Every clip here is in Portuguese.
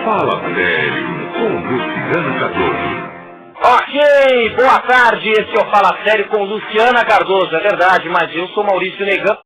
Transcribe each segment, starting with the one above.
Fala Sério, com Luciana Cardoso. Ok, boa tarde, esse é o Fala Sério com Luciana Cardoso, é verdade, mas eu sou Maurício Negan.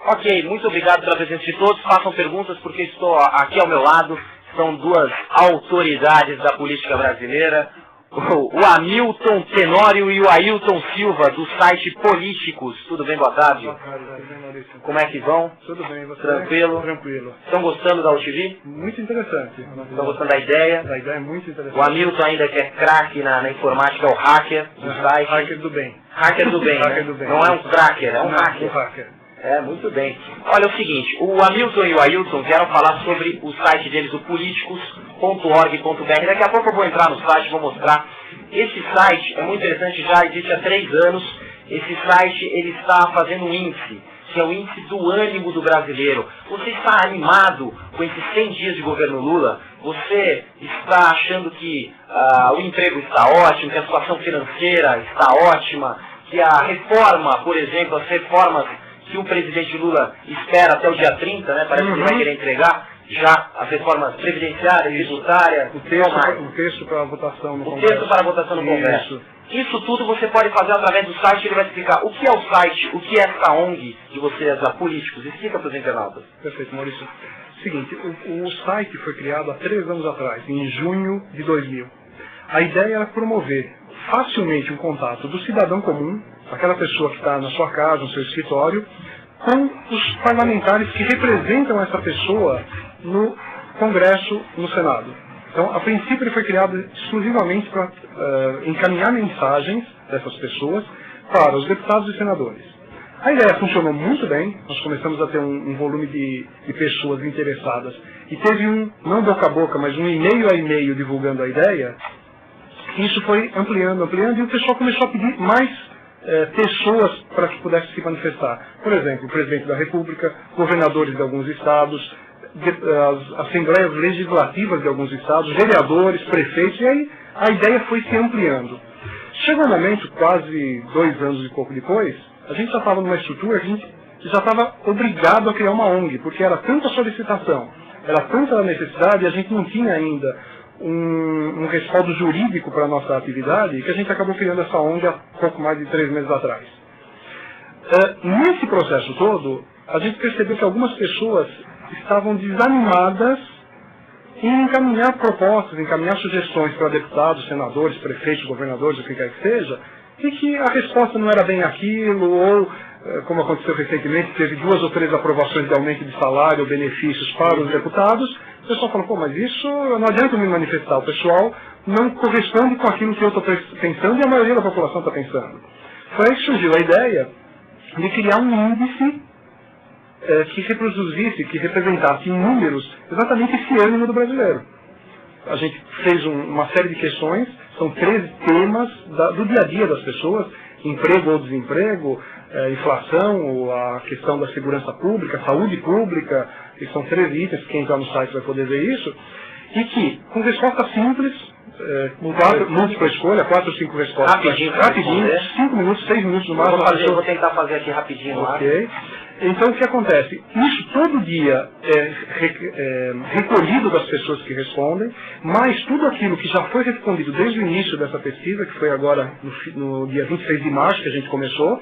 Ok, muito obrigado pela presença de todos, façam perguntas porque estou aqui ao meu lado, são duas autoridades da política brasileira, o Hamilton Tenório e o Ailton Silva, do site Políticos. Tudo bem, boa tarde? Boa tarde, tudo bem, Maurício? Como é que vão? Tudo bem, você? Tranquilo? Tranquilo. Estão gostando da UTV? Muito interessante. Estão gostando da ideia? A ideia é muito interessante. O Hamilton ainda que é craque na informática, é o hacker do site. Hacker do bem. Hacker do bem, Hacker né? do bem. Não é um cracker, é um hacker. Um hacker. É, muito bem. Olha, é o seguinte, o Hamilton e o Ailton vieram falar sobre o site deles, o políticos.org.br. Daqui a pouco eu vou entrar no site e vou mostrar. Esse site é muito interessante, já existe há 3 anos. Esse site, ele está fazendo um índice, que é o índice do ânimo do brasileiro. Você está animado com esses 100 dias de governo Lula? Você está achando que o emprego está ótimo, que a situação financeira está ótima, que a reforma, por exemplo, as reformas que o presidente Lula espera até o dia 30, né? Parece que ele vai querer entregar já as reformas previdenciárias, tributárias, O texto para votação no Congresso. O texto para votação no Congresso. Isso tudo você pode fazer através do site, ele vai explicar o que é o site, o que é essa ONG de vocês, a Políticos. Explica para os internautas. Perfeito, Maurício. Seguinte, o site foi criado há 3 anos atrás, em junho de 2000. A ideia era promover facilmente um contato do cidadão comum, aquela pessoa que está na sua casa, no seu escritório, com os parlamentares que representam essa pessoa no Congresso, no Senado. Então, a princípio ele foi criado exclusivamente para encaminhar mensagens dessas pessoas para os deputados e senadores. A ideia funcionou muito bem, nós começamos a ter um volume de pessoas interessadas, e teve não boca a boca, mas um e-mail a e-mail divulgando a ideia. Isso foi ampliando, e o pessoal começou a pedir mais pessoas para que pudessem se manifestar. Por exemplo, o presidente da República, governadores de alguns estados, as assembleias legislativas de alguns estados, vereadores, prefeitos, e aí a ideia foi se ampliando. Chegou um momento, quase 2 anos e pouco depois, a gente já estava numa estrutura que a gente já estava obrigado a criar uma ONG, porque era tanta solicitação, era tanta necessidade, e a gente não tinha ainda um respaldo jurídico para a nossa atividade, que a gente acabou criando essa ONG há pouco mais de 3 meses atrás. Nesse processo todo, a gente percebeu que algumas pessoas estavam desanimadas em encaminhar propostas, encaminhar sugestões para deputados, senadores, prefeitos, governadores, o que quer que seja, e que a resposta não era bem aquilo, ou, como aconteceu recentemente, teve 2 ou 3 aprovações de aumento de salário ou benefícios para os deputados. O pessoal falou, pô, mas isso não adianta me manifestar, o pessoal não corresponde com aquilo que eu estou pensando e a maioria da população está pensando. Foi aí que surgiu a ideia de criar um índice que reproduzisse, que representasse em números exatamente esse ânimo do brasileiro. A gente fez uma série de questões, são 13 temas do dia a dia das pessoas, emprego ou desemprego, inflação, a questão da segurança pública, saúde pública, que são 13 itens, quem entrar no site vai poder ver isso, e que, com resposta simples, com 4 múltipla escolha, 4 ou 5 respostas. Rapidinho, 5 minutos, 6 minutos no máximo. Eu vou tentar fazer aqui rapidinho. Ok. Então, o que acontece? Isso todo dia é recolhido das pessoas que respondem, mas tudo aquilo que já foi respondido desde o início dessa pesquisa, que foi agora no dia 26 de março que a gente começou,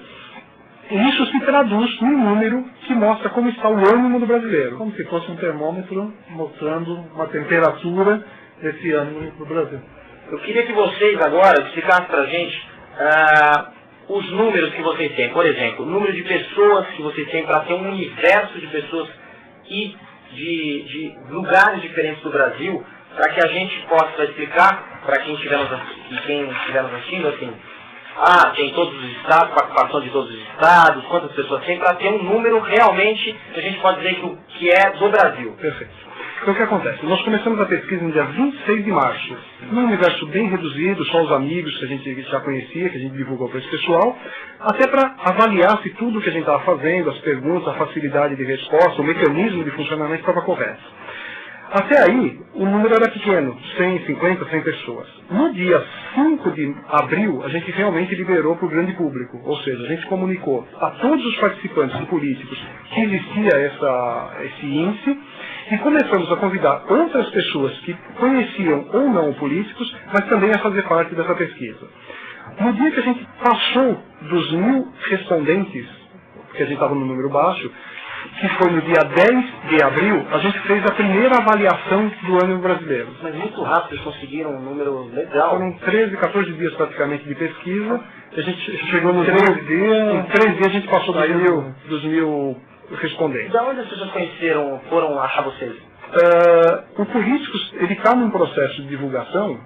e isso se traduz num número que mostra como está o ânimo do brasileiro. Como se fosse um termômetro mostrando uma temperatura desse ânimo do Brasil. Eu queria que vocês agora explicassem para a gente os números que vocês têm. Por exemplo, o número de pessoas que vocês têm para ter um universo de pessoas e de lugares diferentes do Brasil, para que a gente possa explicar para quem estiver nos assistindo, assim, tem todos os estados, participação de todos os estados, quantas pessoas tem, para ter um número realmente que a gente pode dizer que é do Brasil. Perfeito. Então o que acontece? Nós começamos a pesquisa no dia 26 de março, num universo bem reduzido, só os amigos que a gente já conhecia, que a gente divulgou para esse pessoal, até para avaliar se tudo que a gente estava fazendo, as perguntas, a facilidade de resposta, o mecanismo de funcionamento estava correto. Até aí, o número era pequeno, 150, 100 pessoas. No dia 5 de abril, a gente realmente liberou para o grande público. Ou seja, a gente comunicou a todos os participantes e políticos que existia esse índice e começamos a convidar outras pessoas que conheciam ou não políticos, mas também a fazer parte dessa pesquisa. No dia que a gente passou dos 1.000 respondentes, porque a gente estava no número baixo, que foi no dia 10 de abril, a gente fez a primeira avaliação do ânimo brasileiro. Mas muito rápido eles conseguiram um número legal. Foram 13, 14 dias praticamente de pesquisa. A gente chegou nos 13 dias. Em 3 dias a gente passou dos mil respondentes. Da onde as pessoas conheceram, foram achar vocês? O Políticos, ele está num processo de divulgação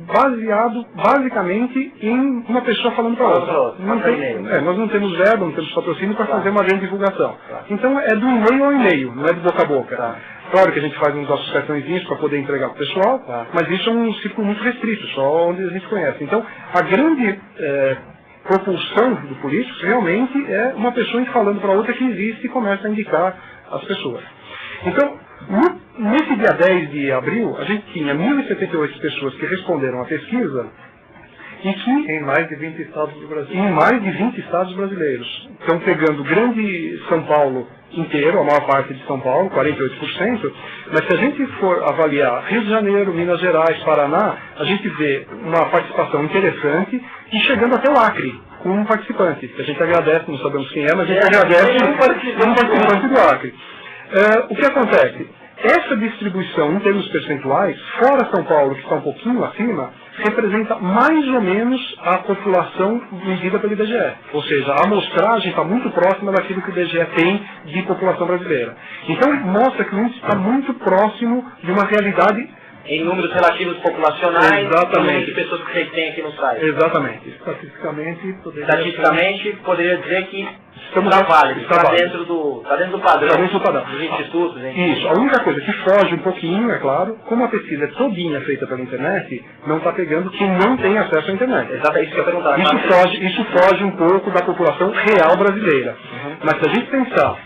baseado basicamente em uma pessoa falando para outra. Nós não temos verba, não temos patrocínio para fazer uma grande divulgação. Então é do e-mail ao e-mail, não é de boca a boca. Claro que a gente faz uns nossos cartõezinhos para poder entregar para o pessoal, mas isso é um ciclo muito restrito, só onde a gente conhece. Então a grande propulsão do Políticos realmente é uma pessoa falando para outra que existe e começa a indicar as pessoas. Então, nesse dia 10 de abril, a gente tinha 1.078 pessoas que responderam à pesquisa e que Em mais de 20 estados do Brasil. em mais de 20 estados brasileiros. Estão pegando grande São Paulo inteiro, a maior parte de São Paulo, 48%, mas se a gente for avaliar Rio de Janeiro, Minas Gerais, Paraná, a gente vê uma participação interessante e chegando até o Acre, com um participante, que a gente agradece, não sabemos quem é, mas a gente agradece um participante do Acre. O que acontece? Essa distribuição, em termos percentuais, fora São Paulo, que está um pouquinho acima, representa mais ou menos a população medida pelo IBGE. Ou seja, a amostragem está muito próxima daquilo que o IBGE tem de população brasileira. Então, mostra que o índice está muito próximo de uma realidade. Em números relativos populacionais, Exatamente. de pessoas que vocês têm aqui no site. Exatamente. Estatisticamente, poderia dizer que Estamos está válido, está está válido. dentro do padrão, Está dentro do padrão. dos institutos. Hein? Isso. A única coisa que foge um pouquinho, é claro, como a pesquisa é todinha feita pela internet, não está pegando quem não tem acesso à internet. Exato, é isso que eu ia perguntar. Isso foge um pouco da população real brasileira. Mas se a gente pensar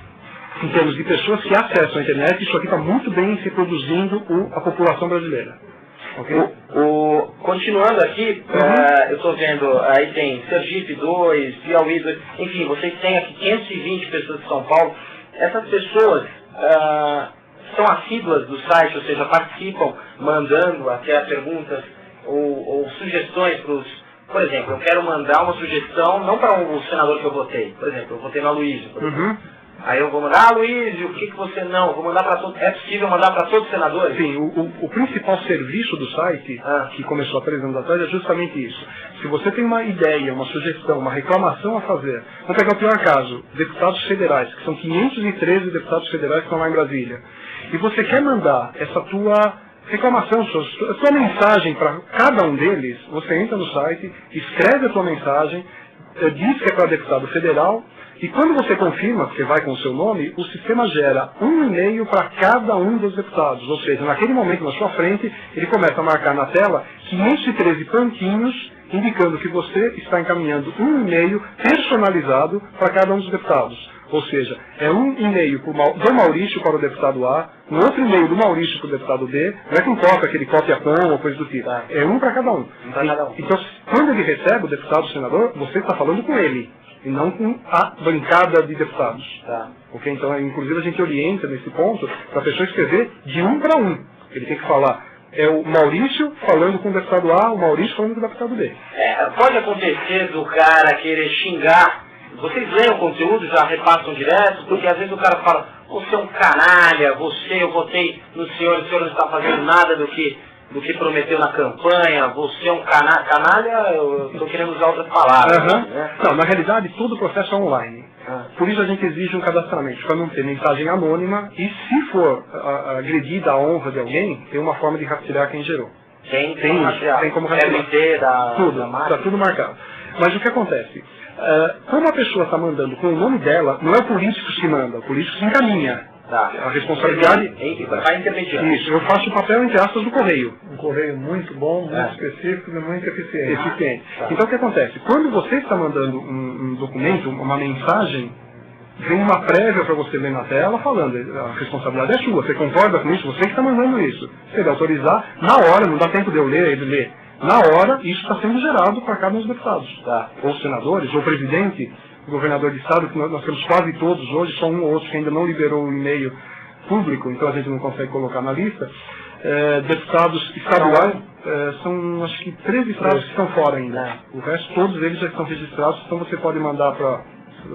em termos de pessoas que acessam a internet, isso aqui está muito bem reproduzindo a população brasileira. Okay? Continuando aqui, eu estou vendo, aí tem Sergipe 2, Piauí 2, enfim, vocês têm aqui 520 pessoas de São Paulo. Essas pessoas são assíduas do site, ou seja, participam mandando até perguntas ou sugestões para os... Por exemplo, eu quero mandar uma sugestão, não para o senador que eu votei, por exemplo, eu votei no Aloysio, por exemplo. Aí eu vou mandar, Aloysio, o que você não? Vou mandar para todos. É possível mandar para todos os senadores? Sim, o principal serviço do site, que começou há 3 anos atrás, é justamente isso. Se você tem uma ideia, uma sugestão, uma reclamação a fazer, vamos pegar o pior caso, deputados federais, que são 513 deputados federais que estão lá em Brasília, e você quer mandar essa tua reclamação, a tua mensagem para cada um deles, você entra no site, escreve a tua mensagem, diz que é para deputado federal, e quando você confirma, que você vai com o seu nome, o sistema gera um e-mail para cada um dos deputados. Ou seja, naquele momento na sua frente, ele começa a marcar na tela 513 pontinhos, indicando que você está encaminhando um e-mail personalizado para cada um dos deputados. Ou seja, é um e-mail do Maurício para o deputado A, um outro e-mail do Maurício para o deputado B, não é que importa aquele copia-com ou coisa do tipo. É um para cada um. Então, quando ele recebe o deputado ou senador, você está falando com ele, e não com a bancada de deputados. Okay? Então, inclusive, a gente orienta nesse ponto para a pessoa escrever de um para um. Ele tem que falar, é o Maurício falando com o deputado A, o Maurício falando com o deputado B. Pode acontecer do cara querer xingar. Vocês leem o conteúdo, já repassam direto, porque às vezes o cara fala, você é um canalha, eu votei no senhor, o senhor não está fazendo nada do que prometeu na campanha, você é um canalha, eu estou querendo usar outras palavras. Né? Não, na realidade, todo o processo é online. Por isso a gente exige um cadastramento, para não ter mensagem anônima, e se for agredida a honra de alguém, tem uma forma de rastrear quem gerou. Tem como rastrear. Está tudo marcado. Mas o que acontece? Como a pessoa está mandando com o nome dela, não é o político que manda, o político se encaminha. A responsabilidade... Vai intermediar. Isso, eu faço o papel, entre aspas, do correio. Um correio muito bom, muito específico e muito eficiente. Então o que acontece? Quando você está mandando um documento, uma mensagem, vem uma prévia para você ler na tela falando, a responsabilidade é sua, você concorda com isso, você que está mandando isso. Se ele autorizar, na hora, não dá tempo de eu ler, ele lê. Na hora, isso está sendo gerado para cada um dos deputados. Tá. Ou senadores, ou presidente, governador de estado, que nós temos quase todos hoje, só um ou outro que ainda não liberou o e-mail público, então a gente não consegue colocar na lista. Deputados estaduais, são acho que 13 estados que estão fora ainda. O resto, todos eles já estão registrados, então você pode mandar para,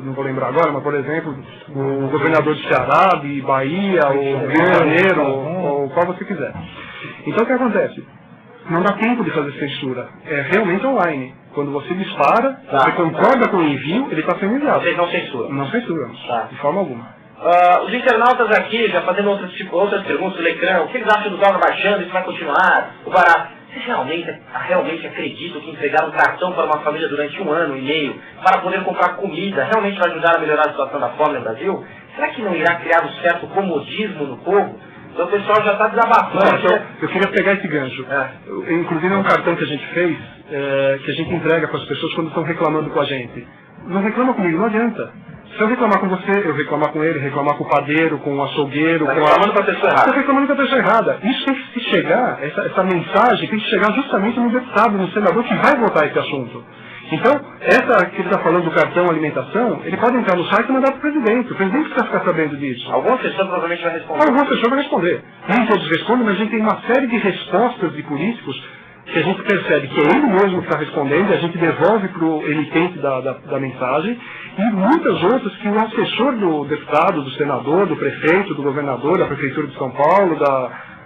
não vou lembrar agora, mas por exemplo, o governador de Ceará, de Bahia, ou Rio de Janeiro, ou qual você quiser. Então o que acontece? Não dá tempo de fazer censura, é realmente online. Quando você dispara, você concorda com o envio, ele está sendo enviado. Vocês não censuram? Não censuramos, de forma alguma. Os internautas aqui, já fazendo outras perguntas do Lecrã, o que eles acham do dólar baixando, isso vai continuar, o barato? Vocês realmente acreditam que entregar um cartão para uma família durante 1 ano e meio para poder comprar comida realmente vai ajudar a melhorar a situação da fome no Brasil? Será que não irá criar um certo comodismo no povo? Então o pessoal já está desabafando. Eu queria pegar esse gancho. Inclusive é um cartão que a gente fez, que a gente entrega para as pessoas quando estão reclamando com a gente. Não reclama comigo, não adianta. Se eu reclamar com você, eu reclamar com ele, reclamar com o padeiro, com o açougueiro, Tá reclamando com a pessoa errada. Estou reclamando com a pessoa errada. Isso tem que chegar, essa mensagem tem que chegar justamente no deputado, no senador que vai votar esse assunto. Então, essa que ele está falando do cartão alimentação, ele pode entrar no site e mandar para o presidente. O presidente precisa ficar sabendo disso. Alguma pessoa provavelmente vai responder. Alguma pessoa vai responder. Nem todos respondem, mas a gente tem uma série de respostas de políticos que a gente percebe que é ele mesmo que está respondendo, e a gente devolve para o emitente da mensagem, e muitas outras que o assessor do deputado, do senador, do prefeito, do governador, da prefeitura de São Paulo,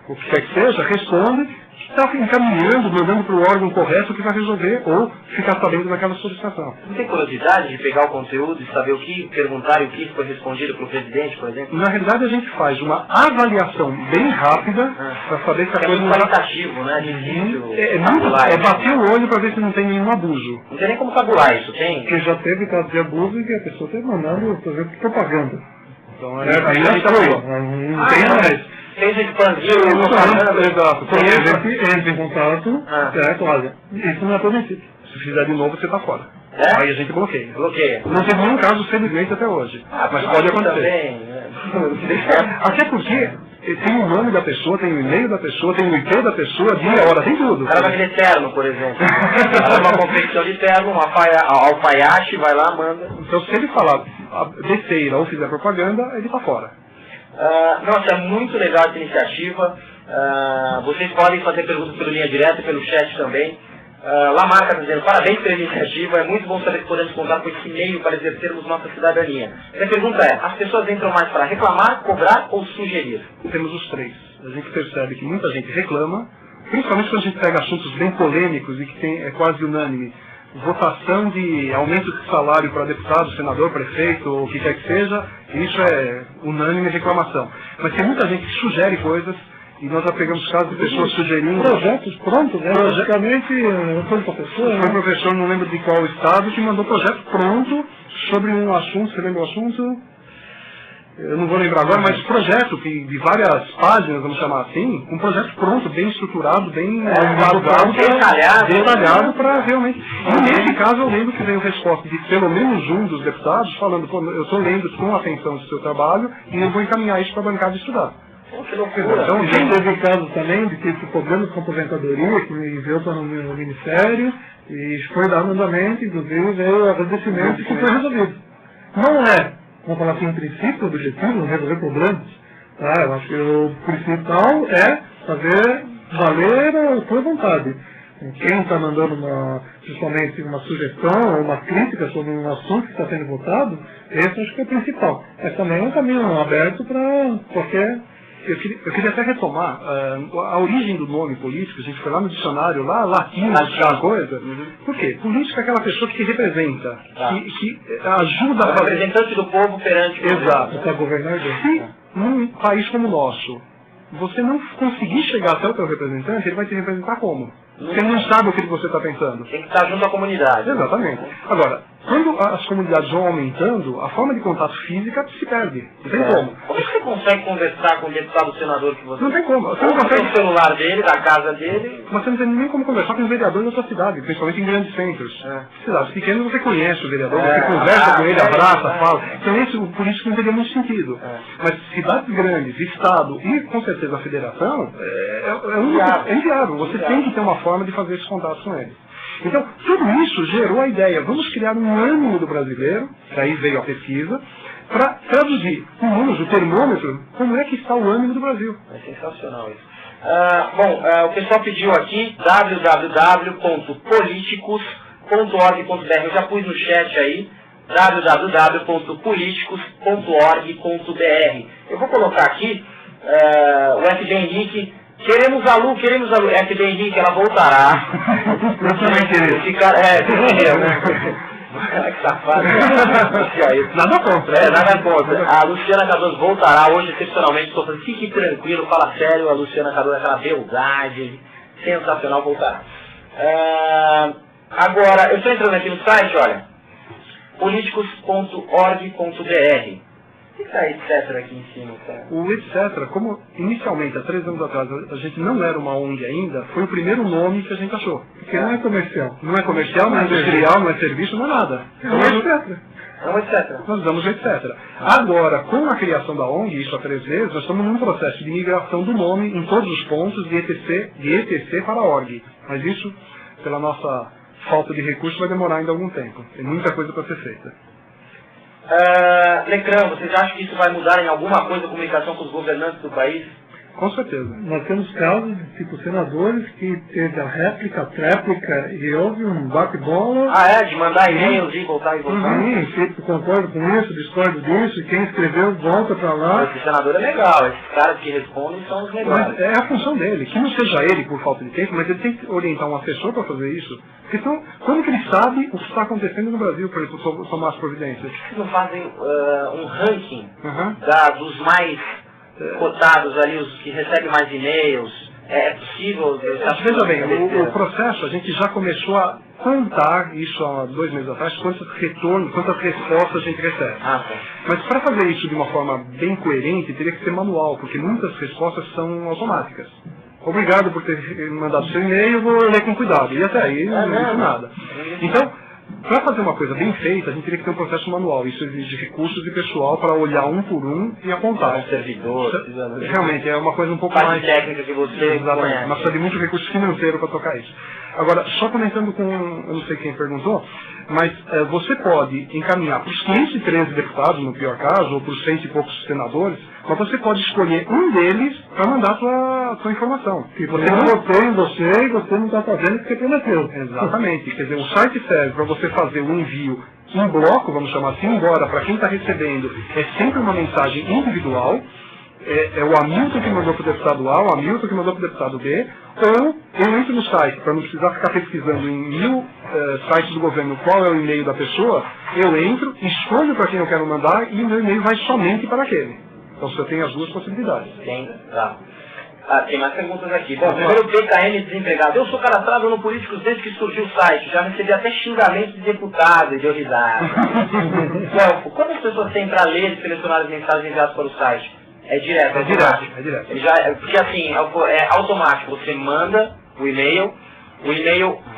o que quer que seja, responde, está encaminhando, mandando para o órgão correto que vai resolver, ou ficar sabendo daquela solicitação. Não tem curiosidade de pegar o conteúdo e saber o que perguntaram e o que foi respondido para o presidente, por exemplo? Na realidade, a gente faz uma avaliação bem rápida para saber se a coisa é muito qualitativo, né? Difícil. É bater o olho para ver se não tem nenhum abuso. Não tem nem como tabular isso, tem? Porque já teve caso de abuso e que a pessoa está mandando, por exemplo, propaganda. Então, Aí já está. Não tem mais. Fez expandir o propaganda. Exato. Por exemplo, entra em contato, olha, isso não é permitido. Se fizer de novo, você está fora. Aí a gente bloqueia. Bloqueia. Não teve nenhum caso, felizmente, até hoje. Mas pode acontecer. Também, Até porque tem o nome da pessoa, tem o e-mail da pessoa, tem o IP da pessoa, dia, hora, tem tudo. O cara vai querer terno, por exemplo. Uma confecção de terno, um alfaiate, vai lá, manda. Então, se ele falar besteira ou fizer propaganda, ele está fora. Nossa, é muito legal essa iniciativa. Vocês podem fazer perguntas pelo linha direta e pelo chat também. Lamarca está dizendo, parabéns pela iniciativa, é muito bom saber que podemos contar com esse meio para exercermos nossa cidadania. A pergunta é, as pessoas entram mais para reclamar, cobrar ou sugerir? Temos os três. A gente percebe que muita gente reclama, principalmente quando a gente pega assuntos bem polêmicos e que é quase unânime. Votação de aumento de salário para deputado, senador, prefeito, ou o que quer que seja, isso é unânime reclamação. Mas tem muita gente que sugere coisas, e nós já pegamos casos de pessoas sugerindo... Projetos prontos, né? Praticamente, foi um professor, Foi um professor, não lembro de qual estado, que mandou projeto pronto sobre um assunto, você lembra o assunto? Eu não vou lembrar agora, mas projeto de várias páginas, vamos chamar assim, um projeto pronto, bem estruturado, bem detalhado para realmente... E nesse caso eu lembro que veio resposta de pelo menos um dos deputados falando, eu estou lendo com atenção do seu trabalho e eu vou encaminhar isso para a bancada estudar. Que loucura. Então, já teve caso também de ter problemas com aposentadoria, que me enviou para o Ministério, e foi dado andamento, inclusive veio agradecimento que foi resolvido. Não é, vamos falar assim, um princípio, objetivo, resolver problemas. Eu acho que o principal é fazer valer a sua vontade. Quem está mandando principalmente uma sugestão ou uma crítica sobre um assunto que está sendo votado, esse acho que é o principal. Mas também é um caminho aberto para qualquer... Eu queria até retomar a origem do nome político. A gente foi lá no dicionário, lá latino, buscar a coisa. Por quê? Político é aquela pessoa que representa, que ajuda a... representante do povo perante o povo. Exato. Para governar bem. Se num país como o nosso, você não conseguir chegar até o seu representante, ele vai te representar como? Você não sabe o que você está pensando. Tem que estar junto à comunidade. Exatamente. Agora, quando as comunidades vão aumentando, a forma de contato física se perde. Não tem como. Como é que você consegue conversar com o deputado senador que você... Não tem como. Você não Ou consegue... o celular dele, da casa dele... Mas você não tem nem como conversar com o vereador da sua cidade, principalmente em grandes centros. Cidades pequenas você conhece o vereador, você conversa com ele, abraça, fala. Então esse, o político não teria muito sentido. Mas cidades grandes, Estado e com certeza a Federação, é inviável. Você tem que ter uma forma de fazer esses contatos com eles. Então, tudo isso gerou a ideia, vamos criar um ânimo do brasileiro, daí veio a pesquisa, para traduzir com o termômetro, como é que está o ânimo do Brasil. É sensacional isso. O pessoal pediu aqui www.politicos.org.br. Eu já pus no chat aí, www.politicos.org.br. Eu vou colocar aqui o FB Henrique. Queremos a Lu, FB Henrique, ela voltará. Esse cara, que safado. Nada contra. Nada contra. A Luciana Cardoso voltará hoje, excepcionalmente. Estou falando, fique tranquilo, fala sério. A Luciana Cardoso é aquela beldade. Sensacional, voltará. Agora, eu estou entrando aqui no site, olha. politicos.org.br. O que está etc. aqui em cima? Cara? O etc., como inicialmente, há 3 anos atrás, a gente não era uma ONG ainda, foi o primeiro nome que a gente achou. Porque não é comercial. Não é comercial, não é industrial, não é serviço, não é nada. Então, etc. Nós damos etc. Agora, com a criação da ONG, isso há 3 vezes, nós estamos num processo de migração do nome em todos os pontos de ETC para org. Mas isso, pela nossa falta de recursos, vai demorar ainda algum tempo. Tem muita coisa para ser feita. Lecrã, vocês acham que isso vai mudar em alguma coisa a comunicação com os governantes do país? Com certeza. Nós temos casos de tipo senadores que teve a réplica, a tréplica e houve um bate-bola. De mandar e-mails e voltar e voltar. Sim, que concordo com isso, discordo disso, e quem escreveu volta para lá. Esse senador é legal, esses caras que respondem são os melhores. Mas é a função dele, que não seja ele por falta de tempo, mas ele tem que orientar um assessor para fazer isso. Porque senão, como que ele sabe o que está acontecendo no Brasil para ele tomar as providências? Vocês não fazem um ranking dos mais cotados ali, os que recebem mais e-mails? É possível? Veja bem, o processo, a gente já começou a contar isso há 2 meses atrás, quantos retornos, quantas respostas a gente recebe. Mas para fazer isso de uma forma bem coerente, teria que ser manual, porque muitas respostas são automáticas. Obrigado por ter mandado seu e-mail, vou ler com cuidado. E até aí não disse nada. Então, para fazer uma coisa bem feita, a gente teria que ter um processo manual. Isso exige recursos e pessoal para olhar um por um e apontar. Servidor. Realmente, é uma coisa um pouco mais técnica que você exatamente. Mas precisa de muito recurso financeiro para tocar isso. Agora, só comentando com, eu não sei quem perguntou, mas você pode encaminhar para os 513 deputados, no pior caso, ou para os 100 e poucos senadores, mas você pode escolher um deles para mandar a sua informação. E você não votou em você e você não está fazendo porque prometeu. Exatamente. Quer dizer, o site serve para você fazer o envio em bloco, vamos chamar assim, embora para quem está recebendo é sempre uma mensagem individual. É o Hamilton que mandou para o deputado A, o Hamilton que mandou para o deputado B, ou eu entro no site, para não precisar ficar pesquisando em 1000 sites do governo qual é o e-mail da pessoa, eu entro, escolho para quem eu quero mandar e o meu e-mail vai somente para aquele. Então você tem as 2 possibilidades. Tem mais perguntas aqui. Bom, primeiro PKM desempregado. Eu sou cadastrado no Políticos desde que surgiu o site. Já recebi até xingamentos de deputado e de risada. Quantas pessoas têm para ler e selecionar as mensagens enviadas para o site? É direto. É direto. Porque assim, é automático. Você manda o e-mail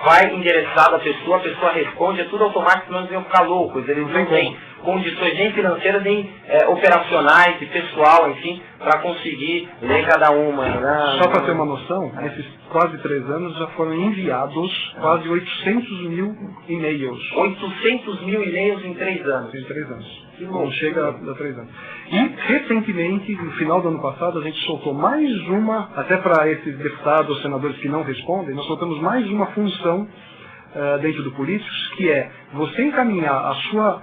vai endereçado à pessoa, a pessoa responde, é tudo automático, senão eles iam ficar loucos. Eles não têm condições nem financeiras, nem operacionais, e pessoal, enfim, para conseguir ler cada uma. Só para ter uma noção, nesses quase 3 anos já foram enviados quase 800 mil e-mails. 800 mil e-mails em 3 anos? Em 3 anos. Não chega a 3 anos. E, recentemente, no final do ano passado, a gente soltou mais uma, até para esses deputados ou senadores que não respondem, nós soltamos mais uma função dentro do Políticos, que é você encaminhar a sua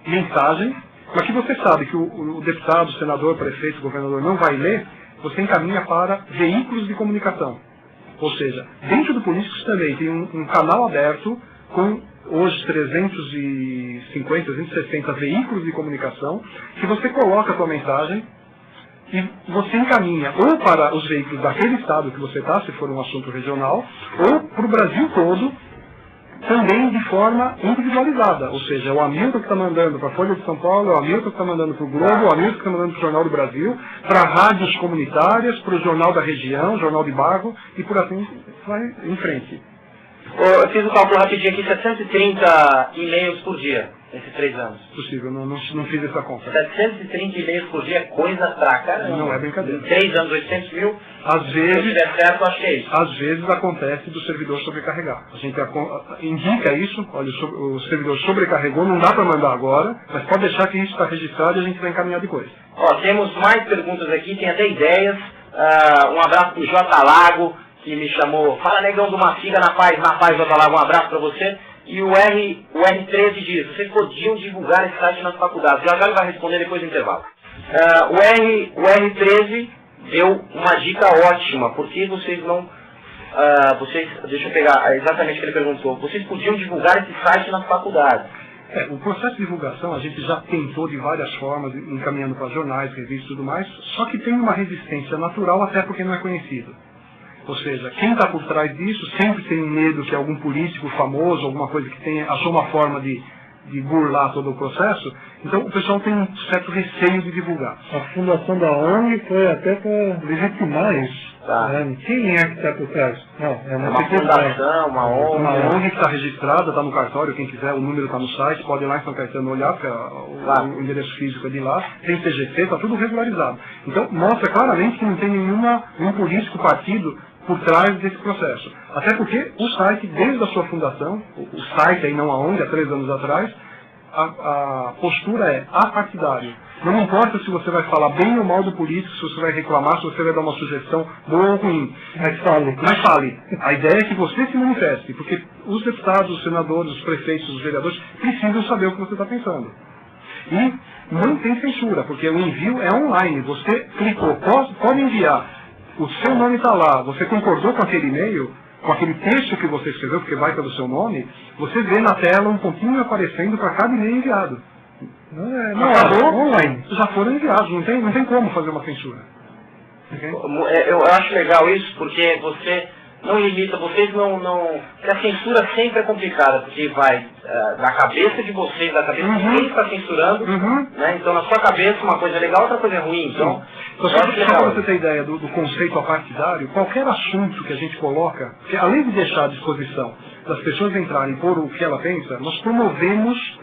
mensagem, mas que você sabe que o deputado, o senador, o prefeito, o governador não vai ler, você encaminha para veículos de comunicação. Ou seja, dentro do Políticos também tem um canal aberto com hoje 350, 360 veículos de comunicação, que você coloca a sua mensagem e você encaminha ou para os veículos daquele estado que você está, se for um assunto regional, ou para o Brasil todo, também de forma individualizada, ou seja, o Hamilton que está mandando para a Folha de São Paulo, o Hamilton que está mandando para o Globo, o Hamilton que está mandando para o Jornal do Brasil, para rádios comunitárias, para o Jornal da Região, Jornal de Bairro, e por assim vai em frente. Eu fiz o cálculo rapidinho aqui, 730 e-mails por dia, nesses 3 anos. Possível, não fiz essa conta. 730 e-mails por dia é coisa pra caramba. Não é brincadeira. Em 3 anos, 800 mil, Às se eu vezes, tiver certo, eu acho que é isso. às vezes acontece do servidor sobrecarregar. A gente indica isso, olha, o servidor sobrecarregou, não dá para mandar agora, mas pode deixar que isso está registrado e a gente vai encaminhar depois. Ó, temos mais perguntas aqui, tem até ideias. Um abraço pro J. Lago, que me chamou. Fala, negão do Mafiga, na paz, J. Lago, um abraço para você. E o R13 diz, vocês podiam divulgar esse site nas faculdades. Já ele vai responder depois do intervalo. O R13 deu uma dica ótima, porque vocês não... deixa eu pegar exatamente o que ele perguntou. Vocês podiam divulgar esse site nas faculdades. O processo de divulgação a gente já tentou de várias formas, encaminhando para jornais, revistas e tudo mais, só que tem uma resistência natural até porque não é conhecido. Ou seja, quem está por trás disso sempre tem medo que algum político famoso, alguma coisa que achou uma forma de burlar todo o processo, então o pessoal tem um certo receio de divulgar. A fundação da ONG foi até para legitimar isso. Tá. Quem é que está por trás? Não, é Uma fundação, uma ONG. Uma ONG que está registrada, está no cartório, quem quiser, o número está no site, pode ir lá em São Caetano olhar, porque o endereço físico é de lá, tem CGC, está tudo regularizado. Então mostra claramente que não tem nenhum político partido por trás desse processo. Até porque o site, desde a sua fundação, o site aí não a ONG, há 3 anos atrás, a postura é apartidário. Não importa se você vai falar bem ou mal do político, se você vai reclamar, se você vai dar uma sugestão boa ou ruim. Mas fale. A ideia é que você se manifeste, porque os deputados, os senadores, os prefeitos, os vereadores precisam saber o que você está pensando. E não tem censura, porque o envio é online. Você clicou, pode enviar. O seu nome está lá, você concordou com aquele e-mail, com aquele texto que você escreveu, porque vai pelo seu nome, você vê na tela um pontinho aparecendo para cada e-mail enviado. Acabou, online. Já foram enviados, não tem como fazer uma censura. Okay? Eu acho legal isso, porque você não limita, vocês não... Porque a censura sempre é complicada, porque vai da cabeça de vocês, da cabeça de quem está censurando, né? Então na sua cabeça uma coisa é legal, outra coisa é ruim. Então, só para você ter ideia do conceito apartidário, qualquer assunto que a gente coloca, que além de deixar à disposição das pessoas entrarem por o que ela pensa, nós promovemos,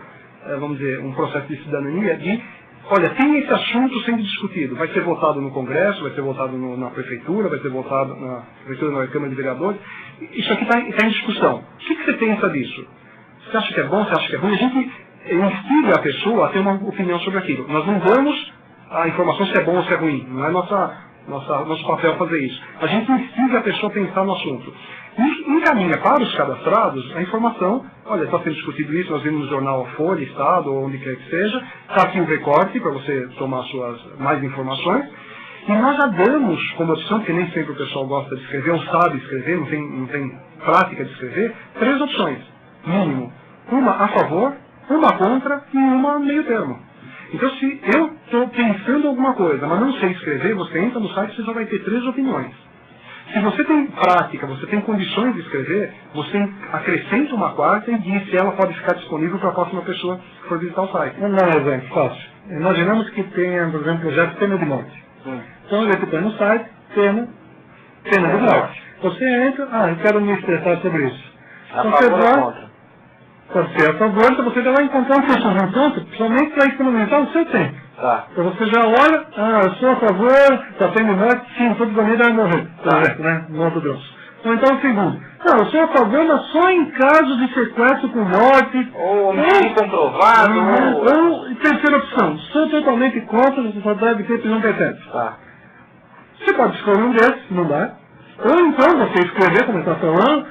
vamos dizer, um processo de cidadania de, olha, tem esse assunto sendo discutido, vai ser votado no Congresso, vai ser votado na Prefeitura, vai ser votado na Prefeitura, na Câmara de Vereadores, isso aqui está em discussão. O que você pensa disso? Você acha que é bom, você acha que é ruim? A gente instiga a pessoa a ter uma opinião sobre aquilo. Nós não damos a informação se é bom ou se é ruim, não é nosso papel fazer isso. A gente instiga a pessoa a pensar no assunto. E encaminha para os cadastrados a informação, olha, está sendo discutido isso, nós vimos no jornal Folha, Estado, ou onde quer que seja, está aqui o recorte para você tomar mais informações, e nós já damos como opção, porque nem sempre o pessoal gosta de escrever, ou sabe escrever, não tem prática de escrever, 3 opções, mínimo. Uma a favor, uma contra e uma meio termo. Então se eu estou pensando alguma coisa, mas não sei escrever, você entra no site e você já vai ter 3 opiniões. Se você tem prática, você tem condições de escrever, você acrescenta uma 4ª e diz se ela pode ficar disponível para a próxima pessoa que for visitar o site. Vamos dar um exemplo fácil. Imaginamos que tenha, por exemplo, o projeto Pena de Morte. Então ele põe no site, Pena de Morte. Você entra, eu quero me expressar sobre isso. Você vai, pode ser a favor, então você já vai encontrar um ponto, somente para economizar o seu tempo. Tá. Então você já olha, eu sou a favor da pena de morte, sim, todo bandido vai morrer, por exemplo, né? No outro grosso. Ou então o segundo, eu sou a favor, mas só em caso de sequestro com morte. Ou homicídio comprovado. Ou terceira opção, sou totalmente contra, você só deve ter prisão perpétua. Tá. Você pode escolher um desses, não dá. Ou então você escrever, como está falando,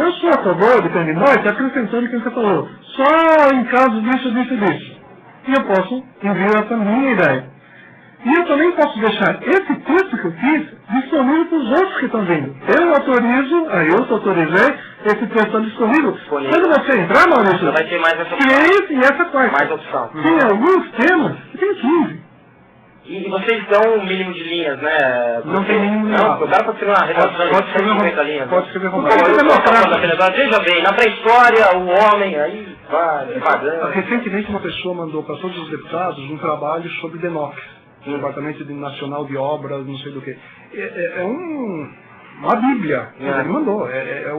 eu sou a favor de pena de morte, acrescentando o que você falou. Só em caso disso. E eu posso enviar essa minha ideia. E eu também posso deixar esse texto que eu fiz disponível para os outros que estão vendo. Eu autorizei, esse texto está disponível. Quando você entrar, Maurício, você vai ter mais essa opção. E essa 4ª. Mais opção. Tem alguns temas que tem 15. E vocês dão um mínimo de linhas, né? Não tem mínimo de Não, o cara pode escrever uma redação de 150 linhas. Pode escrever Pô, romano. veja bem, na pré-história, o homem, aí vai, pagando. Recentemente uma pessoa mandou para todos os deputados um trabalho sobre DENOX, Departamento Nacional de Obras, não sei do que. É uma bíblia, ele mandou.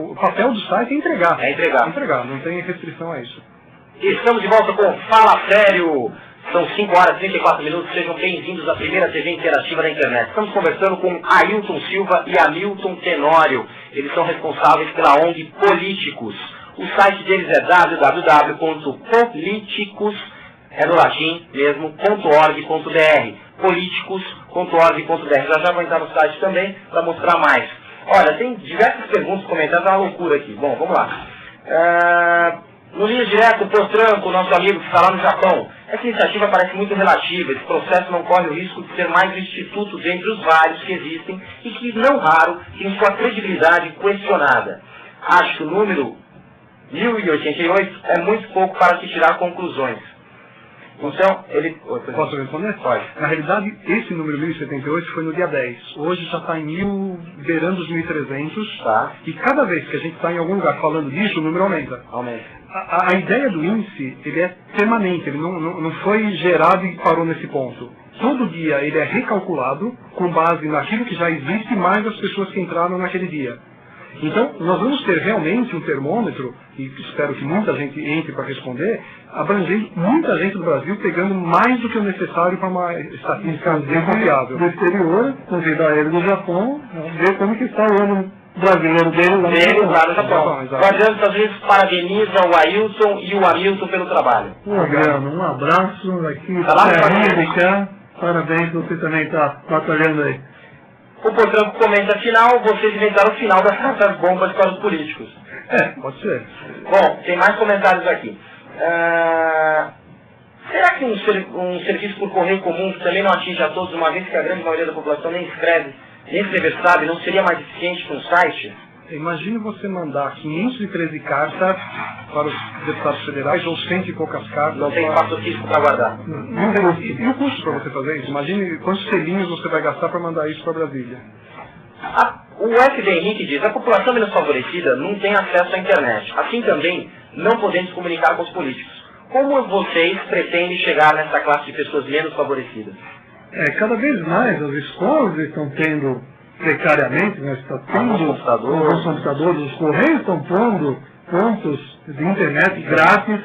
O papel do site é entregar. É entregar. Entregar, não tem restrição a isso. Estamos de volta com Fala Sério. São 5 horas e 34 minutos. Sejam bem-vindos à primeira TV interativa da internet. Estamos conversando com Ailton Silva e Hamilton Tenório. Eles são responsáveis pela ONG Políticos. O site deles é www.politicos, é no latim mesmo, .org.br. Políticos.org.br. Já vou entrar no site também para mostrar mais. Olha, tem diversas perguntas, comentários, é uma loucura aqui. Bom, vamos lá. No Linha Direto, o Potranco, nosso amigo que está lá no Japão. Essa iniciativa parece muito relativa. Esse processo não corre o risco de ser mais um instituto dentre os vários que existem e que, não raro, tem sua credibilidade questionada. Acho que o número 1088 é muito pouco para se tirar conclusões. Então, ele... Posso responder? Pode. Na realidade, esse número 1078 foi no dia 10. Hoje já está em beirando os 1300. Tá. E cada vez que a gente está em algum lugar falando disso, o número aumenta. Aumenta. A ideia do índice, ele é permanente, ele não foi gerado e parou nesse ponto. Todo dia ele é recalculado com base naquilo que já existe, mais as pessoas que entraram naquele dia. Então, nós vamos ter realmente um termômetro, e espero que muita gente entre para responder, abrangendo muita gente do Brasil, pegando mais do que o necessário para uma estatística confiável. Do exterior, convidar ele do Japão, ver como que está o ano brasileiro dele lá no Japão. O Adriano dos Estados parabeniza o Ailton e o Hamilton pelo trabalho. Adriano, um abraço aqui, parabéns, você também está batalhando aí. O Potranco comenta final, vocês inventaram o final das bombas para os políticos. Pode ser. Bom, tem mais comentários aqui. Será que um serviço por correio comum, que também não atinge a todos, uma vez que a grande maioria da população nem escreve, sabe, não seria mais eficiente que um site? Imagine você mandar 513 cartas para os deputados federais ou 100 e poucas cartas. Não tem espaço físico para guardar. E o custo para você fazer isso? Imagine quantos selinhos você vai gastar para mandar isso para Brasília. O FB Henrique diz, a população menos favorecida não tem acesso à internet. Assim também, não podemos comunicar com os políticos. Como vocês pretendem chegar nessa classe de pessoas menos favorecidas? Cada vez mais as escolas estão tendo, precariamente, mas está tendo os computadores, os correios estão pondo pontos de internet grátis,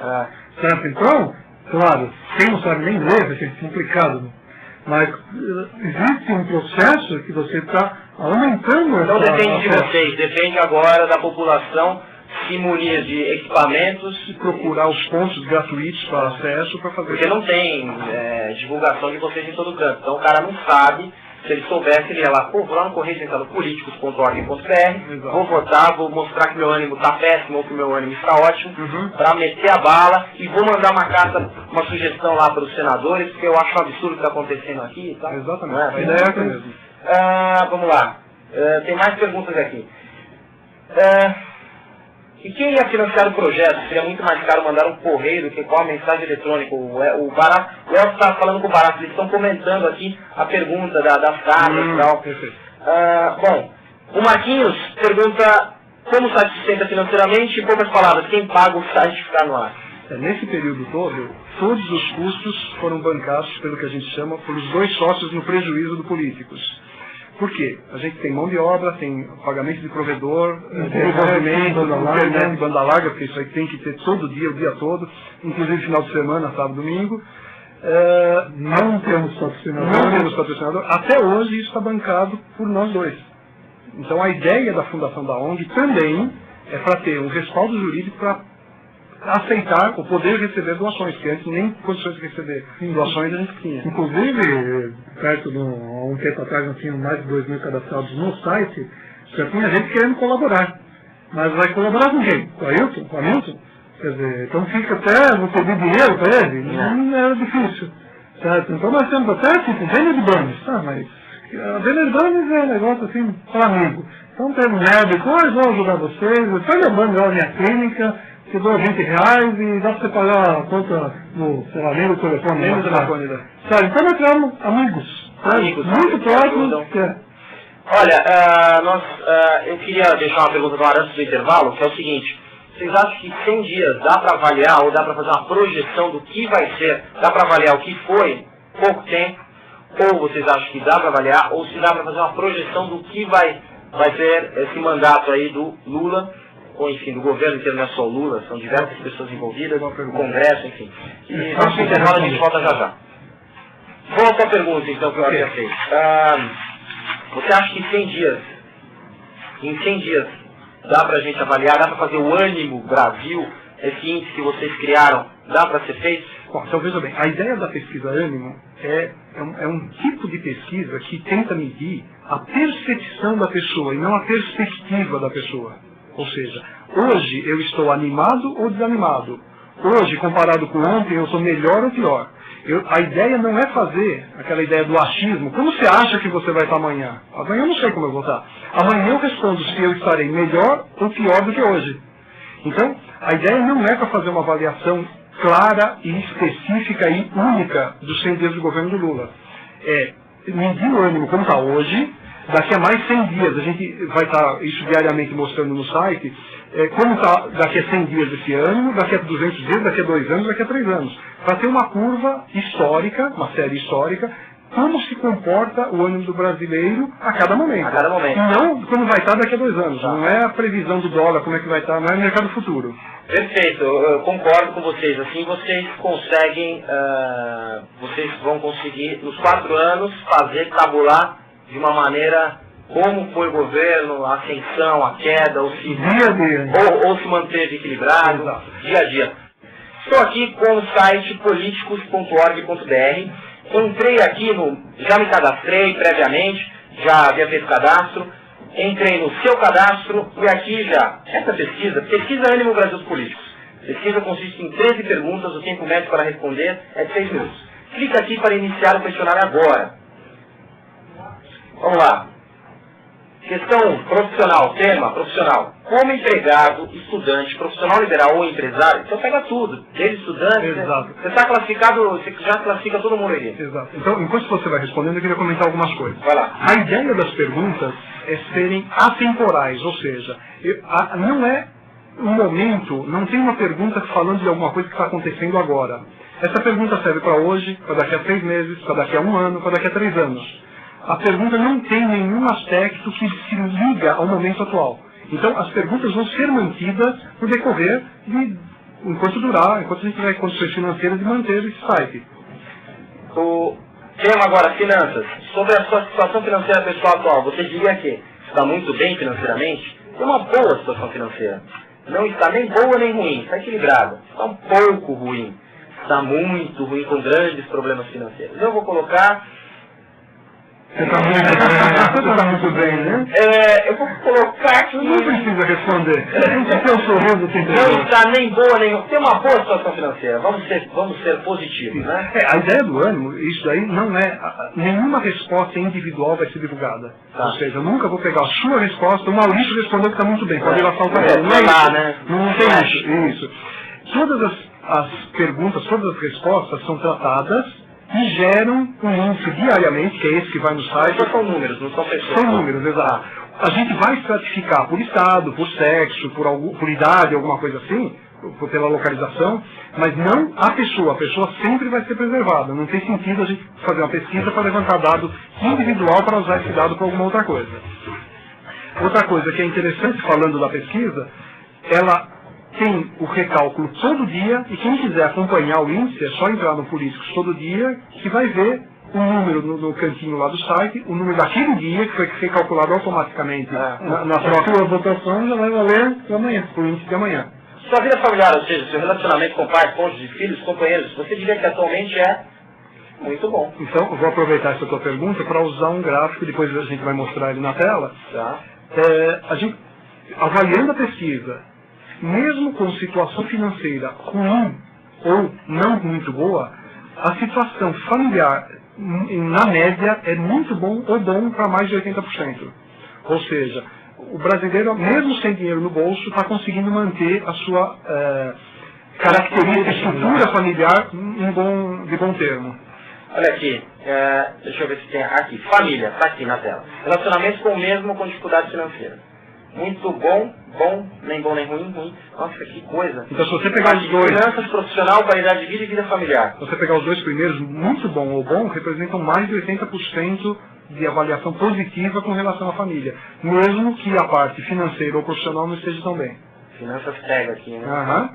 certo? Então, claro, quem não sabe nem inglês vai ser complicado, né? Mas existe um processo que você está aumentando essa... Não depende de vocês, depende agora da população se munir de equipamentos e procurar os pontos gratuitos para acesso para fazer. Porque não tem divulgação de vocês em todo canto. Então o cara não sabe. Se ele soubesse, ele ia lá, vou lá no correio central políticos.org.br, vou votar, vou mostrar que meu ânimo está péssimo ou que meu ânimo está ótimo, para meter a bala e vou mandar uma carta, uma sugestão lá para os senadores, porque eu acho um absurdo o que está acontecendo aqui. Tá? Exatamente, a ideia é essa mesmo. Vamos lá, tem mais perguntas aqui. E quem ia financiar o projeto? Seria muito mais caro mandar um correio do que com a mensagem eletrônica. O Elcio está falando com o Barato, eles estão comentando aqui a pergunta das cartas e tal. Bom, o Marquinhos pergunta como o site se sustenta financeiramente, em poucas palavras, quem paga o site ficar no ar? Nesse período todo, todos os custos foram bancados pelo que a gente chama, pelos dois sócios no prejuízo do Políticos. Por quê? A gente tem mão de obra, tem pagamento de provedor, desenvolvimento, internet, banda larga, porque isso aí tem que ter todo dia, o dia todo, inclusive final de semana, sábado, domingo. Não temos patrocinador. Até hoje isso está bancado por nós dois. Então a ideia da fundação da ONG também é para ter um respaldo jurídico para aceitar ou poder receber doações, que antes nem condições de receber doações a gente tinha. Inclusive, perto de um tempo atrás, nós tínhamos mais de 2.000 cadastrados no site, já tinha gente querendo colaborar. Mas vai colaborar com quem? Com o Ailton? Com o Hamilton? Quer dizer, então fica até você pedir dinheiro para ele, não era difícil. Certo? Então nós temos até tipo venda de banners, tá? Mas a venda de banners é um negócio assim, para amigo. Então temos depois vou ajudar vocês, pega a banner lá na minha clínica, você doa R$20 e dá para você pagar a conta no, sei lá, nem o telefone. Nem o telefone, né? Sabe? Então nós criamos amigos. amigos muito próximos. Olha, eu queria deixar uma pergunta do ar antes do intervalo, que é o seguinte: vocês acham que 100 dias dá para avaliar, ou dá para fazer uma projeção do que vai ser, dá para avaliar o que foi, pouco tempo, ou vocês acham que dá para avaliar, ou se dá para fazer uma projeção do que vai ser esse mandato aí do Lula, ou enfim, do governo inteiro, não é só o Lula, são diversas pessoas envolvidas, o Congresso, enfim. E antes do intervalo a gente volta já. Volta à pergunta, então, que eu havia feito. Você acha que em 100 dias, dá para a gente avaliar, dá para fazer o ânimo Brasil, esse índice que vocês criaram, dá para ser feito? Bom, então veja bem, a ideia da pesquisa ânimo é um tipo de pesquisa que tenta medir a percepção da pessoa e não a perspectiva da pessoa. Ou seja, hoje eu estou animado ou desanimado. Hoje, comparado com ontem, eu sou melhor ou pior. A ideia não é fazer aquela ideia do achismo. Como você acha que você vai estar amanhã? Amanhã eu não sei como eu vou estar. Amanhã eu respondo se eu estarei melhor ou pior do que hoje. Então, a ideia não é para fazer uma avaliação clara e específica e única dos 100 dias do governo do Lula. É medir o ânimo como está hoje. Daqui a mais 100 dias, a gente vai estar isso diariamente mostrando no site, como está daqui a 100 dias esse ano, daqui a 200 dias, daqui a 2 anos, daqui a 3 anos. Para ter uma curva histórica, uma série histórica, como se comporta o ânimo do brasileiro a cada momento. A cada momento. E não como vai estar daqui a 2 anos. Não é a previsão do dólar, como é que vai estar, não é o mercado futuro. Perfeito, eu concordo com vocês. Assim vocês conseguem, vocês vão conseguir, nos 4 anos, tabular de uma maneira como foi o governo, a ascensão, a queda, ou se, Dia a dia. ou se manteve equilibrado, Exato. dia a dia. Estou aqui com o site políticos.org.br. Entrei aqui, já me cadastrei previamente, já havia feito cadastro, entrei no seu cadastro e aqui já, essa pesquisa Ânimo Brasil dos Políticos. Pesquisa consiste em 13 perguntas, o tempo médio para responder é de 6 minutos. Clica aqui para iniciar o questionário agora. Vamos lá. Questão profissional, tema profissional. Como empregado, estudante, profissional liberal ou empresário, então pega tudo. Desde estudante, Exato. você está classificado, você já classifica todo mundo aí. Exato. Então, enquanto você vai respondendo, eu queria comentar algumas coisas. Vai lá. A ideia das perguntas é serem atemporais, ou seja, não é um momento, não tem uma pergunta falando de alguma coisa que está acontecendo agora. Essa pergunta serve para hoje, para daqui a 6 meses, para daqui a 1 ano, para daqui a 3 anos. A pergunta não tem nenhum aspecto que se liga ao momento atual. Então, as perguntas vão ser mantidas no decorrer enquanto a gente tiver condições financeiras de manter esse site. O tema agora, finanças. Sobre a sua situação financeira pessoal atual, você diria que está muito bem financeiramente? Tem uma boa situação financeira. Não está nem boa nem ruim, está equilibrada. Está um pouco ruim. Está muito ruim, com grandes problemas financeiros. Eu vou colocar... Você está muito bem, né? eu vou colocar aqui... Não precisa responder. O seu sorriso tem Não está nem boa nem ruim. Tem uma boa situação financeira. Vamos ser positivos, né? A ideia do ânimo, isso daí não é... Nenhuma resposta individual vai ser divulgada. Tá. Ou seja, eu nunca vou pegar a sua resposta, o Maurício respondeu que está muito bem, pode ir lá saltar ele. Não Vai é lá, isso. né? Não tem isso. Todas as perguntas, todas as respostas são tratadas e geram um índice diariamente, que é esse que vai no site. São números, não são pessoas. São números, exato. A gente vai estratificar por estado, por sexo, por idade, alguma coisa assim, pela localização, mas não a pessoa. A pessoa sempre vai ser preservada. Não tem sentido a gente fazer uma pesquisa para levantar dado individual para usar esse dado para alguma outra coisa. Outra coisa que é interessante, falando da pesquisa, ela tem o recálculo todo dia, e quem quiser acompanhar o índice é só entrar no Políticos todo dia, que vai ver o número no cantinho lá do site, o número daquele dia, que foi recalculado automaticamente na própria votação, já vai valer amanhã, o índice de amanhã. Sua vida familiar, ou seja, seu relacionamento com pais, cônjuges, filhos, companheiros, você diria que atualmente é muito bom. Então, eu vou aproveitar essa tua pergunta para usar um gráfico, depois a gente vai mostrar ele na tela. Tá. A gente, avaliando a pesquisa, mesmo com situação financeira ruim ou não muito boa, a situação familiar, na média, é muito bom ou bom para mais de 80%. Ou seja, o brasileiro, mesmo sem dinheiro no bolso, está conseguindo manter a sua característica, estrutura familiar de bom termo. Olha aqui, deixa eu ver se tem aqui, família, tá aqui na tela. Relacionamentos com o mesmo com dificuldade financeira. Muito bom, nem bom nem ruim, ruim. Nossa, que coisa. Então se você pegar os dois... Finanças, profissional, qualidade de vida e vida familiar. Se você pegar os dois primeiros, muito bom ou bom, representam mais de 80% de avaliação positiva com relação à família. Mesmo que a parte financeira ou profissional não esteja tão bem. Finanças pega aqui, né? Aham.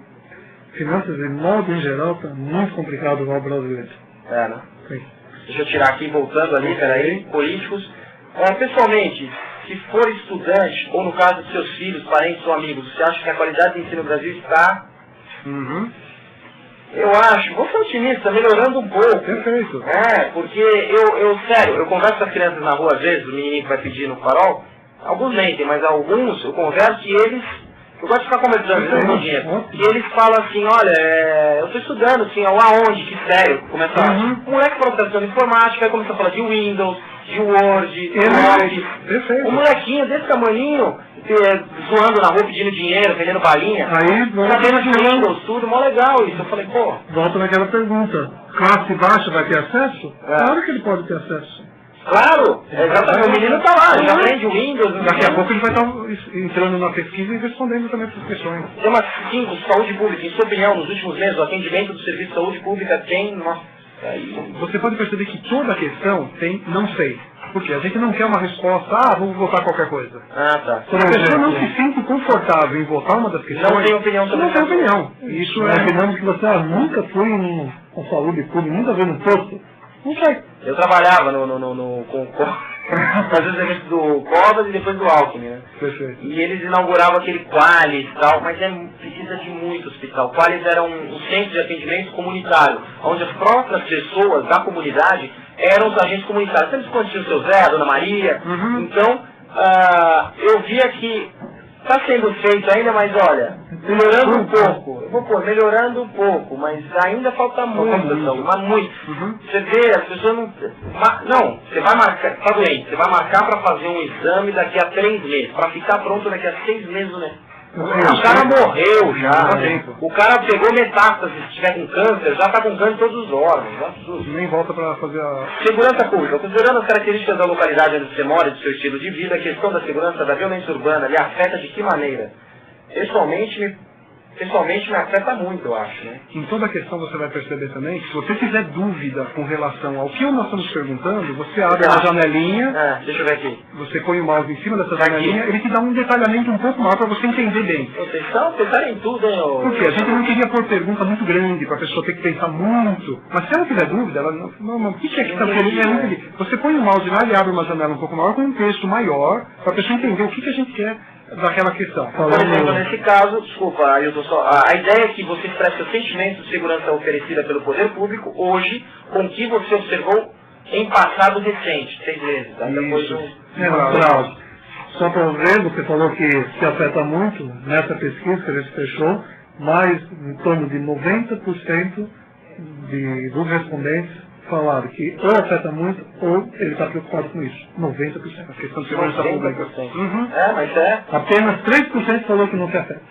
Finanças, de modo em geral, está muito complicado no brasileiro. Né? Sim. Deixa eu tirar aqui, voltando ali, peraí, políticos. Pessoalmente, se for estudante, ou no caso de seus filhos, parentes ou amigos, você acha que a qualidade de ensino no Brasil está... Eu acho, vou ser otimista, melhorando um pouco. Perfeito. Porque sério, eu converso com as crianças na rua às vezes, o menino que vai pedir no farol, alguns mentem, mas alguns eu converso e eles... Eu gosto de ficar conversando com dinheiro. E eles falam assim, olha, eu estou estudando, assim, aonde, que sério, começa a... O moleque fala de informática, aí começa a falar de Windows, de Word, de Office. Perfeito. Um molequinho desse tamaninho, zoando na rua, pedindo dinheiro, vendendo balinha. Aí, sabendo de Windows, tudo, mó legal isso. Eu falei, pô... Volta naquela pergunta, classe baixa vai ter acesso? Claro que ele pode ter acesso. Claro, exatamente, o menino está lá, já aprende o Windows. Daqui a pouco ele vai estar entrando na pesquisa e respondendo também essas questões. Tema 5, saúde pública. Em sua opinião, nos últimos meses, o atendimento do serviço de saúde pública tem... Você pode perceber que toda a questão tem não sei. Porque a gente não quer uma resposta, vamos votar qualquer coisa. Tá. Se a pessoa não se sente confortável em votar uma das questões... Não tem opinião sobre isso. Não tem opinião. Isso Nós opinamos que você nunca foi na saúde pública, nunca veio no posto. Não sei. Eu trabalhava com às vezes eventos do Covas e depois do Alckmin, né? Perfeito. E eles inauguravam aquele Qualis e tal, mas precisa de muito hospital. Qualis era um centro de atendimento comunitário, onde as próprias pessoas da comunidade eram os agentes comunitários. Eles conheciam o seu Zé, a Dona Maria. Então, eu via que está sendo feito ainda, mas olha, melhorando um pouco. Eu vou pôr, melhorando um pouco, mas ainda falta muito, mas muito. Você vê, as pessoas não... Não, você vai marcar, tá doente, você vai marcar para fazer um exame daqui a 3 meses, para ficar pronto daqui a 6 meses, né? O cara morreu já, o cara pegou metástase, se tiver com câncer, já está com câncer em todos os órgãos. Nem volta para fazer a... Segurança pública. Considerando as características da localidade onde você mora e do seu estilo de vida, a questão da segurança da violência urbana lhe afeta de que maneira? Pessoalmente me afeta muito, eu acho, né? Em toda a questão você vai perceber também, se você tiver dúvida com relação ao que nós estamos perguntando, você abre a janelinha, deixa eu ver aqui. Você põe o mouse em cima dessa janelinha, ele te dá um detalhamento um pouco maior para você entender bem. Vocês pensaram em tudo, hein? Porque a gente não queria pôr pergunta muito grande para a pessoa ter que pensar muito. Mas se ela tiver dúvida, ela não, o que é que está querendo? Você põe o mouse lá e abre uma janela um pouco maior com um texto maior para a pessoa entender o que a gente quer daquela questão. Por exemplo, nesse caso, desculpa, Ailton, a ideia é que você expresse o sentimento de segurança oferecida pelo poder público hoje, com o que você observou em passado recente, 6 meses. Natural. Só para ver, você falou que se afeta muito, nessa pesquisa que a gente fechou, mais em torno de 90% dos respondentes falaram que ou afeta muito ou ele está preocupado com isso. 90%. A questão de segurança pública. Mas é. Apenas 3% falou que não se afeta.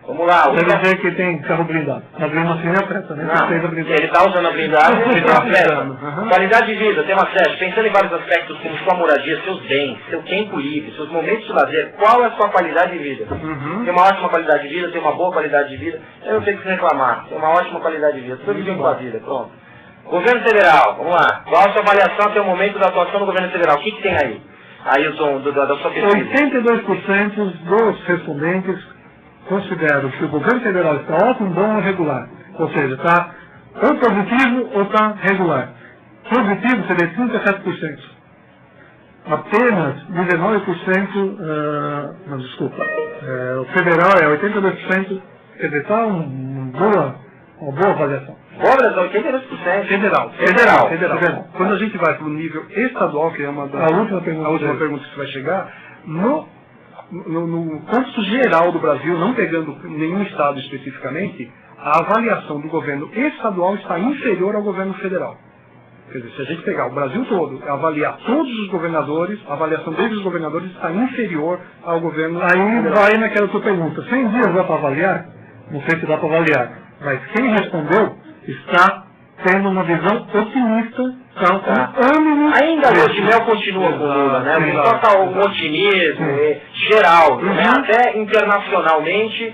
Vamos lá. Quer dizer que tem carro blindado. Mas mesmo assim afeta, né? Ele está usando a blindagem, ele está afetando. Qualidade de vida, tema 7. Pensando em vários aspectos como sua moradia, seus bens, seu tempo livre, seus momentos de lazer, qual é a sua qualidade de vida? Tem uma ótima qualidade de vida, tem uma boa qualidade de vida. Eu não tenho que reclamar. Tem uma ótima qualidade de vida. Estou vivendo com a vida, pronto. Governo Federal, vamos lá. Qual a sua avaliação até o momento da atuação do Governo Federal? O que tem aí? Ailton, da sua pesquisa. 82% dos respondentes consideram que o Governo Federal está ótimo, bom ou regular. Ou seja, está ou positivo ou está regular. Positivo seria 37%. Apenas 19%, não, desculpa, o federal é 82%, quer dizer, está uma boa avaliação. Cobras 82%. Federal. Quando a gente vai para o nível estadual, que é uma das, a última pergunta que você vai chegar, no contexto geral do Brasil, não pegando nenhum estado especificamente, a avaliação do governo estadual está inferior ao governo federal. Quer dizer, se a gente pegar o Brasil todo, avaliar todos os governadores, a avaliação deles, os governadores, está inferior ao governo federal. Vai naquela sua pergunta, 100 dias dá para avaliar? Não sei se dá para avaliar, mas quem respondeu está tendo uma visão otimista, então, Tá. com ânimo. Ainda a lua de mel continua com o Lula, né? O pessoal tá um otimismo geral, né? Até internacionalmente,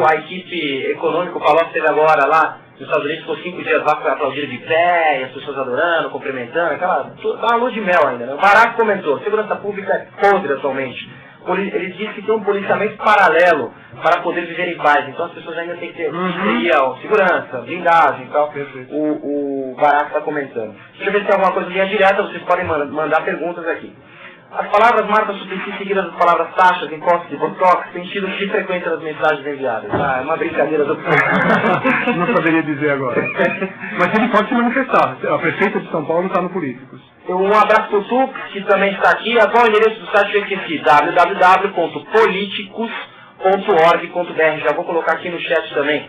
a equipe econômica, o Palocci esteve agora lá nos Estados Unidos, ficou 5 dias lá aplaudindo de pé, e as pessoas adorando, cumprimentando, aquela, tá uma lua de mel ainda, né? O Barack comentou, segurança pública é podre atualmente. Ele disse que tem um policiamento paralelo para poder viver em paz. Então as pessoas ainda têm que ter segurança, blindagem e tal. O Barack está comentando. Deixa eu ver se tem alguma coisa em linha direta, vocês podem mandar perguntas aqui. As palavras marcas Suplicy seguidas das palavras taxas, impostos e botox têm sido de frequência das mensagens enviadas. É uma brincadeira do povo. Não saberia dizer agora. Mas ele pode se manifestar. A prefeita de São Paulo está no Políticos. Um abraço para o Tux, que também está aqui. Qual é o endereço do site que eu esqueci? www.politicus.org.br. Já vou colocar aqui no chat também.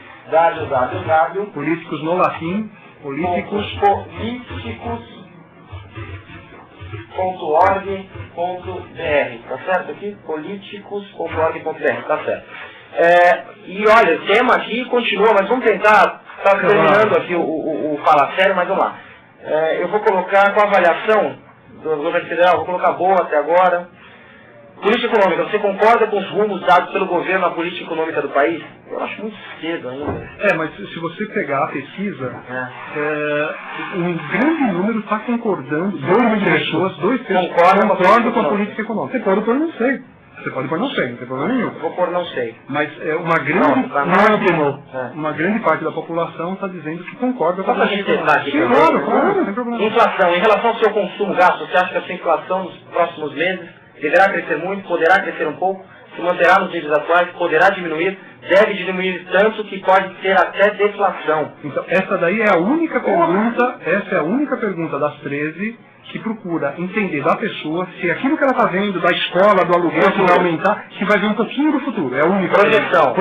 Políticos no latim. Políticos.org.br. Tá certo aqui? Políticos.org.br. Tá certo. E olha, o tema aqui continua, mas vamos tentar. Está terminando aqui o Fala Sério, mas vamos lá. Eu vou colocar com a avaliação do governo federal, vou colocar boa até agora. Política econômica, você concorda com os rumos dados pelo governo à política econômica do país? Eu acho muito cedo ainda. Mas se você pegar a pesquisa, um grande número está concordando, dois terços concordam com a política econômica. Você pode pôr não sei. Você pode pôr não sei, não tem problema nenhum. Vou pôr não sei. Mas uma grande parte da população está dizendo que concorda com a política econômica. Claro, sem problema. Inflação, em relação ao seu consumo, gasto, você acha que essa inflação nos próximos meses deverá crescer muito, poderá crescer um pouco, se manterá nos níveis atuais, poderá diminuir, deve diminuir tanto que pode ter até deflação? Então, essa daí é a única pergunta, essa é a única pergunta das 13 que procura entender da pessoa se aquilo que ela está vendo, da escola, do aluguel, que vai aumentar, que vai ver um pouquinho do futuro. É a única projeção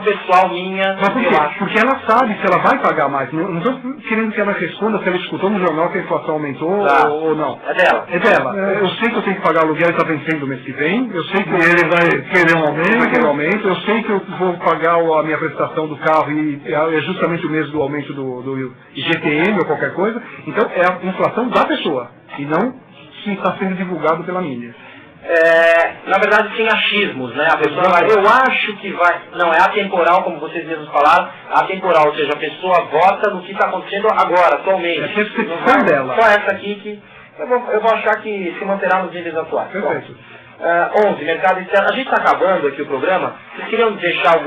pessoal minha. Mas por quê? Porque ela sabe se ela vai pagar mais. Não estou querendo que ela responda se ela escutou no jornal que a inflação aumentou ou não. É dela. É dela. Eu sei que eu tenho que pagar aluguel e está vencendo o mês que vem. Eu sei que ele vai querer um aumento. Eu sei que eu vou pagar a minha prestação do carro e é justamente o mês do aumento do IGPM ou qualquer coisa. Então é a inflação da pessoa. E não que está sendo divulgado pela mídia. Na verdade, tem achismos, né? A pessoa vai, eu acho que vai... Não, é atemporal, como vocês mesmos falaram, atemporal, ou seja, a pessoa vota no que está acontecendo agora, atualmente. É a percepção dela. Só essa aqui que eu vou achar que se manterá nos níveis atuais. Perfeito. 11, mercado externo. A gente está acabando aqui o programa. Vocês queriam deixar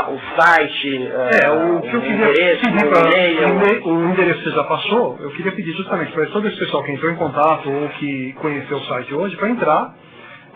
o site, o que eu queria pedir o endereço que você já passou, eu queria pedir justamente para todo esse pessoal que entrou em contato ou que conheceu o site hoje, para entrar,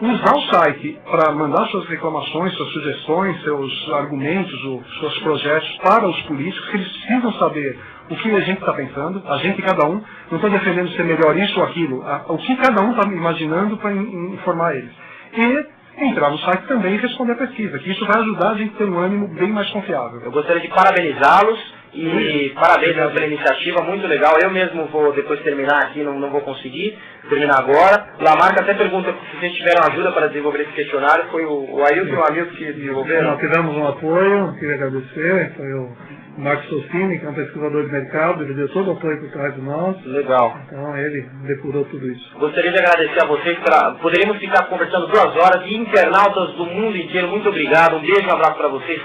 usar o site para mandar suas reclamações, suas sugestões, seus argumentos, seus projetos para os políticos, que eles precisam saber o que a gente está pensando, a gente cada um, não estou defendendo ser melhor isso ou aquilo, o que cada um está imaginando para informar eles. E entrar no site também e responder a pesquisa, que isso vai ajudar a gente a ter um ânimo bem mais confiável. Eu gostaria de parabenizá-los e parabéns pela iniciativa, muito legal. Eu mesmo vou depois terminar aqui, não vou conseguir terminar agora. Lamarca até pergunta se vocês tiveram ajuda para desenvolver esse questionário, foi o Ailton e o Hamilton que desenvolveram? Nós tivemos um apoio, queria agradecer, foi o Marcos Socini, que é um pesquisador de mercado, ele deu todo o apoio por trás de nós. Legal. Então ele depurou tudo isso. Gostaria de agradecer a vocês, poderíamos ficar conversando 2 horas, e internautas do mundo inteiro, muito obrigado, um beijo e um abraço para vocês.